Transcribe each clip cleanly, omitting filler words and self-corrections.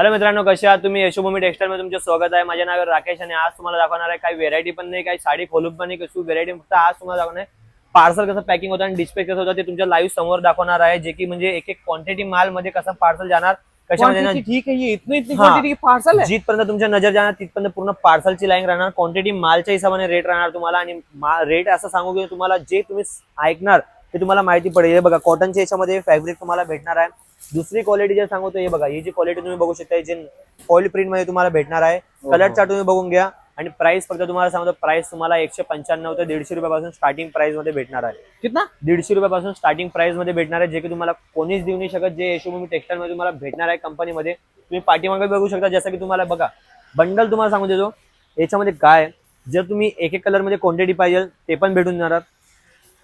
Hello मित्रांनो, कसे आहात तुम्ही? यशोभूमी टेक्सटाईल मध्ये तुमचे स्वागत आहे. माझे नाव राकेश आणि आज तुम्हाला दाखवणार आहे काही व्हेरायटी पण नाही, काही साडी खोलून पण नाही, कसू व्हेरायटी. फक्त आज तुम्हाला दाखवणार आहे पार्सल कसं पॅकिंग होतं आणि डिस्पॅच कसं होतं ते तुमच्या लाईव्ह समोर दाखवणार आहे. जे की म्हणजे एक एक क्वांटिटी माल मध्ये कसं पार्सल जाणार, कशामध्ये ठीक है, ये इतनी क्वांटिटी की पार्सल है। जिथपर्यंत तुमच्या नजर जाणार तिथपर्यंत पूर्ण पार्सलची लाईन राहणार. क्वांटिटी मालच्या हिशोबाने रेट राहणार तुम्हाला. आणि रेट असं सांगू की तुम्हाला जे तुम्ही ऐकणार ते तुम्हाला माहिती पडेल. हे बघा, कॉटनच्या याच्यामध्ये फॅब्रिक तुम्हाला भेटणार आहे. दुसरी क्वालिटी जे सांगतो, हे बघा, ही जी क्वालिटी तुम्ही बघू शकता, जे फॉइल प्रिंट मध्ये तुम्हाला भेटणार आहे. कलर चार्ट तुम्ही बघून घ्या. आणि प्राइस फक्त तुम्हाला सांगतो, प्राइस तुम्हाला 195 ते 150 रुपयापासून स्टार्टिंग प्राइस मध्ये भेटणार आहे. कितना? 150 रुपयापासून स्टार्टिंग प्राइस मध्ये भेटणार आहे, जे की तुम्हाला कोणीच देऊ नाही शकत. जे यशोभूमी टेक्सटाईल मध्ये तुम्हाला भेटणार आहे कंपनीमध्ये. तुम्ही पाठीमागे बघू शकता. जसं की तुम्हाला बघा, बंडल तुम्हाला सांगू देतो याच्यामध्ये काय, जर तुम्ही एक एक कलर मध्ये क्वांटिटी पाहिजे ते पण भेटून जाणार.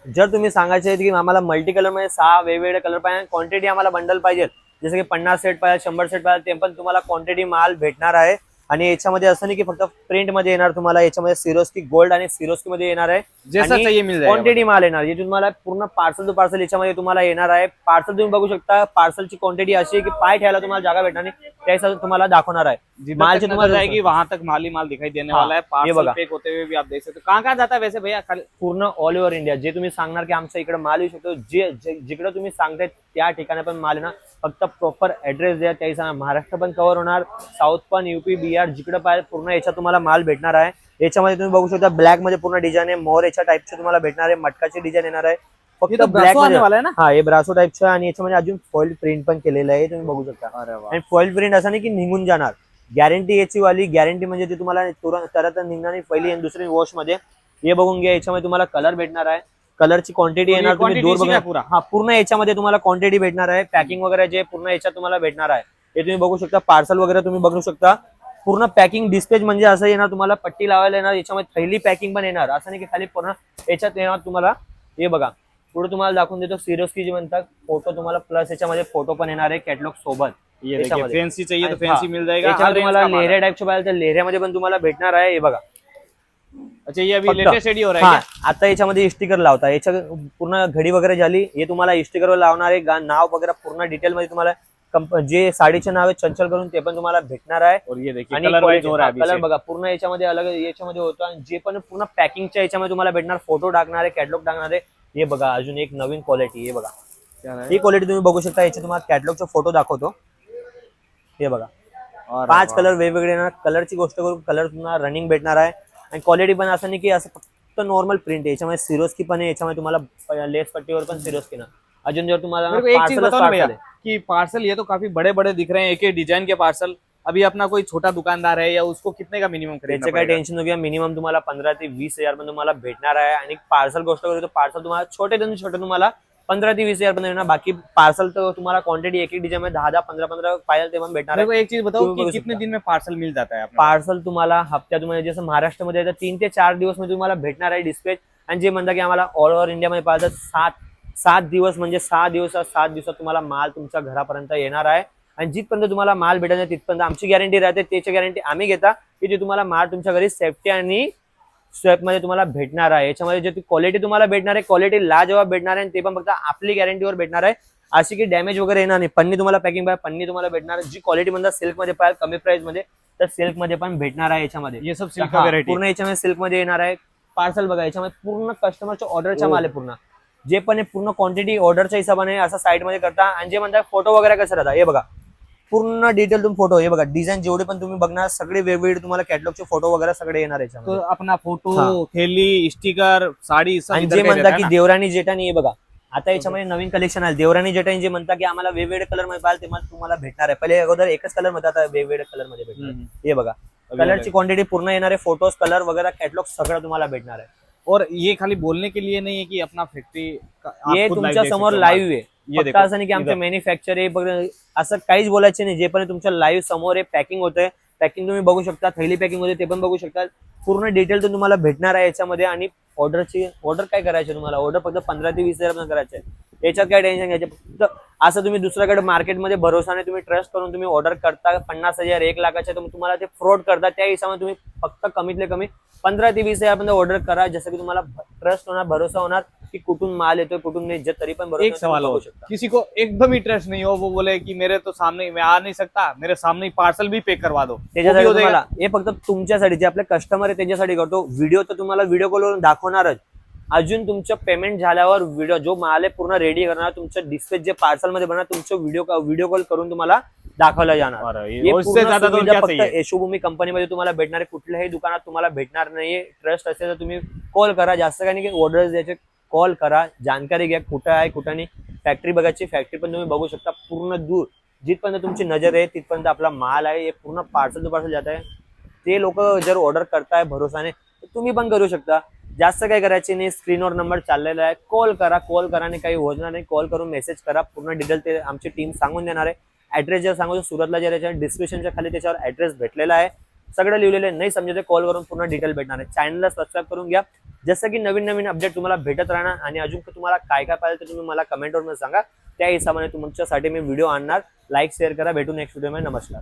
जर तुम्ही सांगायचे की आम्हाला मल्टी कलर मध्ये 6 वेगवेगळे कलर पाहिजे, क्वांटिटी आम्हाला बंडल पाहिजे, जसं की 50 सेट पाहिजे, 100 सेट पाहिजे, ते पण तुम्हाला क्वांटिटी माल भेटणार आहे. आणि याच्यामध्ये असं नाही की फक्त प्रिंट मध्ये येणार, तुम्हाला याच्यामध्ये सिरोस्की गोल्ड आणि सिरोस्की मध्ये येणार आहे. जैसा चाहिए मिल जाएगा. क्वांटिटी माल येणार, जे तुम्हाला पूर्ण पार्सल टू पार्सल याच्यामध्ये तुम्हाला येणार आहे. पार्सल तुम्ही बघू शकता, पार्सलची क्वांटिटी अशी आहे की पाय ठेवायला तुम्हाला जागा भेटणार नाही, त्यासाठी तुम्हाला दाखवणार आहे. मालची तुम्हाला जाएगी वहां तक माल ही माल दिखाई देने वाला है. ये पार्सल बघा. पैक होते हुए भी आप देख सकते हो. कहाँ जाता है वैसे भैया? पूर्ण ऑल ओव्हर इंडिया. जे तुम्ही सांगणार की आमच्या इकडे माल येऊ शकतो, जे जिकडे तुम्ही सांगताय त्या ठिकाणी पण माल येणार. फक्त प्रॉपर ऍड्रेस द्या, त्या हिशोबाने महाराष्ट्र पण कव्हर होणार, साऊथ पण, यूपी, बिहार, जिकडे पाहिजे पूर्ण याच्यात तुम्हाला माल भेटणार आहे. याच्यामध्ये तुम्ही बघू शकता, ब्लॅक मध्ये पूर्ण डिझाईन आहे, मोर याच्या टाईपचे तुम्हाला भेटणार आहे, मटकाची डिझाईन येणार आहे. फक्त ब्लॅक मध्ये वाला है ना. हा, हे ब्रासो टाईपचं. आणि याच्यामध्ये अजून फॉइल प्रिंट पण केलेलं आहे, तुम्ही बघू शकता. आणि फॉइल प्रिंट असं नाही की निघून जाणार, गॅरंटी याची वाली गॅरंटी, म्हणजे ते तुम्हाला तरत निघणार नाही. पहिली आणि दुसरी वॉश मध्ये. हे बघून घ्या, याच्यामध्ये तुम्हाला कलर भेटणार आहे. कलरची क्वांटिटी येणार, तुम्ही दूर बघा पूरा. हा, पूर्ण याच्यामध्ये तुम्हाला क्वांटिटी भेटणार आहे. पॅकिंग वगैरे जे पूर्ण याच्यात तुम्हाला भेटणार आहे, हे तुम्ही बघू शकता. पार्सल वगैरे तुम्ही बघू शकता. पूर्ण पॅकिंग डिस्पॅच म्हणजे असं येणार, तुम्हाला पट्टी लावायला येणार, याच्यामध्ये थैली पॅकिंग पण येणार. असं नाही की खाली पूर्ण याच्यात येणार तुम्हाला. हे बघा, पुढे तुम्हाला दाखवून देतो सिरोस्की जे म्हणतात, फोटो तुम्हाला प्लस याच्यामध्ये फोटो पण येणार आहे कॅटलॉग सोबत. ये देखिए, फैंसी चाहिए तो फैंसी मिल जाएगा. तुम्हाला लेहऱ्या टाईपचे पाहिजे तर लेहऱ्यामध्ये पण तुम्हाला भेटणार आहे. हे बघा. अच्छा, ये अभी लेटेस्ट एडी हो रहा है क्या? आता याच्यामध्ये स्टिकर लावता, याच्या पूर्ण घडी वगैरे झाली, हे तुम्हाला स्टिकर वर लावणार आहे. नाव वगैरे पूर्ण डिटेल मध्ये तुम्हाला जे साडीचे नाव आहे चंचल करून ते पण तुम्हाला भेटणार आहे. और ये देखिए, कलर वाइज हो रहा है. कलर बघा, पूर्ण याच्यामध्ये अलग याच्यामध्ये होतं. आणि जे पण पूर्ण पॅकिंगच्या याच्यामध्ये तुम्हाला भेटणार, फोटो टाकणार आहे, कॅटलॉग टाकणार आहे. हे बघा, अजून एक नवीन क्वालिटी. हे बघा, ही क्वालिटी तुम्ही बघू शकता. याचे तुम्हाला कॅटलॉगचे फोटो दाखवतो. हे बघा, 5 कलर वेगवेगळे येणार. कलरची गोष्ट करू, कलर तुम्हाला रनिंग भेटणार आहे. आणि क्वालिटी पण असं नाही की असं फक्त नॉर्मल प्रिंट आहे, याच्यामध्ये सिरोस्की पण आहे. याच्यामध्ये तुम्हाला लेस पट्टीवर पण सिरोस्की ना. अजून जर तुम्हाला एक चीज बताओ भैया कि पार्सल ये तो काफी बड़े बड़े दिख रहे हैं, एक ही डिजाइन के पार्सल. अभी अपना कोई छोटा दुकानदार है या उसको कितने का मिनिमम खरीदना काय टेन्शन नका. मिनिमम तुम्हाला 15 ते 20 हजार पण तुम्हाला भेटणार आहे. आणि पार्सल गोष्ट करू तर पार्सल तुम्हाला छोटे तुम्हाला 15 ते 20 हजार पण येणार. बाकी पार्सल तर तुम्हाला क्वांटिटी एक डिजाइन मध्ये 10 15 पाहिजे ते पण भेटणार आहे. एक चीज बताओ कि कितने दिन में पार्सल मिल जाता है? पार्सल तुम्हाला हप्त्यातून, जसं महाराष्ट्रामध्ये 3 ते 4 दिवस मध्ये तुम्हाला भेटणार आहे डिस्पॅच. आणि जे म्हणतात की आम्हाला ऑल ओव्हर इंडियामध्ये पाहिजे 7 दिवस, म्हणजे 6 दिवसात तुम्हाला माल तुमच्या घरापर्यंत येणार आहे. आणि जिथपर्यंत तुम्हाला माल भेटत नाही तिथपर्यंत आमची गॅरंटी राहते. त्याची गॅरंटी आम्ही घेता की जे तुम्हाला माल तुमच्या घरी सेफ्टी आणि स्वॅप मध्ये तुम्हाला भेटणार आहे. याच्यामध्ये जे क्वालिटी तुम्हाला भेटणार आहे, क्वालिटी लाजवाब भेटणार आहे. ते पण फक्त आपली गॅरंटीवर भेटणार आहे. अशी की डॅमेज वगैरे येणार नाही. पन्नी तुम्हाला पॅकिंग पाहिजे, पन्नी तुम्हाला भेटणार. जी क्वालिटी म्हणतात सिल्क मध्ये पाहिजे कमी प्राइस मध्ये, तर सिल्क मध्ये पण भेटणार आहे. याच्यामध्ये ये सब सिल्क व्हरायटी पूर्ण याच्यामध्ये सिल्क मध्ये येणार आहे. पार्सल बघा, याच्यामध्ये पूर्ण कस्टमरच्या ऑर्डरचा माल आहे. पूर्ण जे पण पूर्ण क्वांटिटी ऑर्डरच्या हिशोबाने असं साईड मध्ये करता. आणि जे म्हणतात फोटो वगैरे कसं राहतात, हे बघा पूर्ण डिटेल तुम्ही फोटो. हे बघा, डिझाईन जेवढे पण तुम्ही बघणार सगळे वेगवेगळे तुम्हाला कॅटलॉगचे फोटो वगैरे सगळे येणार याच्यामध्ये. अपना फोटो, थैली, स्टिकर, साडी. आणि जे म्हणतात की देवराणी जेठानी, हे बघा आता याच्यामध्ये नवीन कलेक्शन आहे. देवराणी जेठानी जे म्हणतात की आम्हाला वेगवेगळे कलर मध्ये पाहिजे ते तुम्हाला भेटणार आहे. पहिले अगोदर एकच कलर मध्ये, आता वेगवेगळे कलर मध्ये भेटणार. हे बघा, कलरची क्वांटिटी पूर्ण येणार आहे. फोटोज, कलर वगैरह कॅटलॉग सगळं तुम्हाला भेटणार आहे. और ये खाली बोलने के लिए नहीं है कि अपना फैक्ट्री ये तुमच्या समोर लाईव्ह आहे. फक्त असं नाही की आमचं मॅन्युफॅक्चर आहे, असं काहीच बोलायचं नाही. जे पण तुमच्या लाईव्ह समोर आहे, पॅकिंग होतंय. पॅकिंग तुम्ही बघू शकता, थैली पॅकिंग होते ते पण बघू शकता. पूर्ण डिटेल तर तुम्हाला भेटणार आहे याच्यामध्ये. आणि ऑर्डर काय करायचे तुम्हाला, ऑर्डर फक्त 15 ते 20 हजार करायचे. याच्यात काय टेन्शन घ्यायचे. फक्त असं तुम्ही दुसऱ्याकडे मार्केटमध्ये भरोसाने तुम्ही ट्रस्ट करून तुम्ही ऑर्डर करता 50,000 1,00,000च्या, तुम्हाला ते फ्रॉड करता. त्या हिशोबाने तुम्ही फक्त कमीतले कमी 15 ते 20,000 ऑर्डर करा, जसं की तुम्हाला ट्रस्ट होणार, भरोसा होणार की कुठून माल येतोय कुठून नहीं, तरी पण भरोसा एक सवाल तुम्ही और, बघू शकता. किसी को एकदम ही ट्रस्ट नहीं हो, वो बोले कि मेरे तो सामने मैं आ नहीं सकता, मेरे सामने पार्सल भी पैक करवा दो, वो भी त्याच्यासाठी हो जाएगा? तुम्हाला हे फक्त तुमच्यासाठी, जे आपले कस्टमर आहे त्याच्यासाठी करतो. व्हिडिओ तर तुम्हाला व्हिडिओ कॉलवरून दाखवणारच. अजून तुमचं पेमेंट झाल्यावर व्हिडिओ जो माल आहे पूर्ण रेडी करणार, तुमचं डिस्पॅच जे पार्सल मध्ये बनणार तुमचं व्हिडिओ कॉल करून तुम्हाला दाखवला जाणार. और हे उससे पूर्ण ज्यादा तो सुविधा क्या फक्त चाहिए? यशोभूमी कंपनीमध्ये तुम्हाला भेटणार आहे. कुठल्याही दुकानात तुम्हाला भेटणार नाहीये. ट्रस्ट असेल तर तुम्ही कॉल करा. जास्त काही नाही की ऑर्डर द्यायचे, कॉल करा, जानकारी घ्या कुठं आहे कुठं नाही. फॅक्टरी बघायची, फॅक्टरी पण तुम्ही बघू शकता. पूर्ण दूर जिथपर्यंत तुमची नजर आहे तिथपर्यंत आपला माल आहे. हे पूर्ण पार्सल टू पार्सल जात आहे. ते लोक जर ऑर्डर करताय भरोसाने तर तुम्ही पण करू शकता. जास्त काही करायचे नाही. स्क्रीनवर नंबर चाललेला आहे, कॉल करा. कॉल कराने काही होणार नाही. कॉल करून मेसेज करा. पूर्ण डिटेल ते आमची टीम सांगून देणार आहे. ऍड्रेस जर सांगू सुरतला जे त्याच्या डिस्क्रिप्शनच्या खाली त्याच्यावर ऍड्रेस भेटलेला आहे, सगळं लिहिलेलं आहे. नाही समजते कॉल करून पूर्ण डिटेल भेटणार आहे. चॅनलला सबस्क्राईब करून घ्या, जसं की नवीन नवीन अपडेट तुम्हाला भेटत राहणार. आणि अजून तुम्हाला काय काय पाहिजे ते तुम्ही मला कमेंटवर सांगा. त्या हिशोबाने तुमच्यासाठी मी व्हिडिओ आणणार. लाईक शेअर करा. भेटू नेक्स्ट व्हिडिओमध्ये. नमस्कार.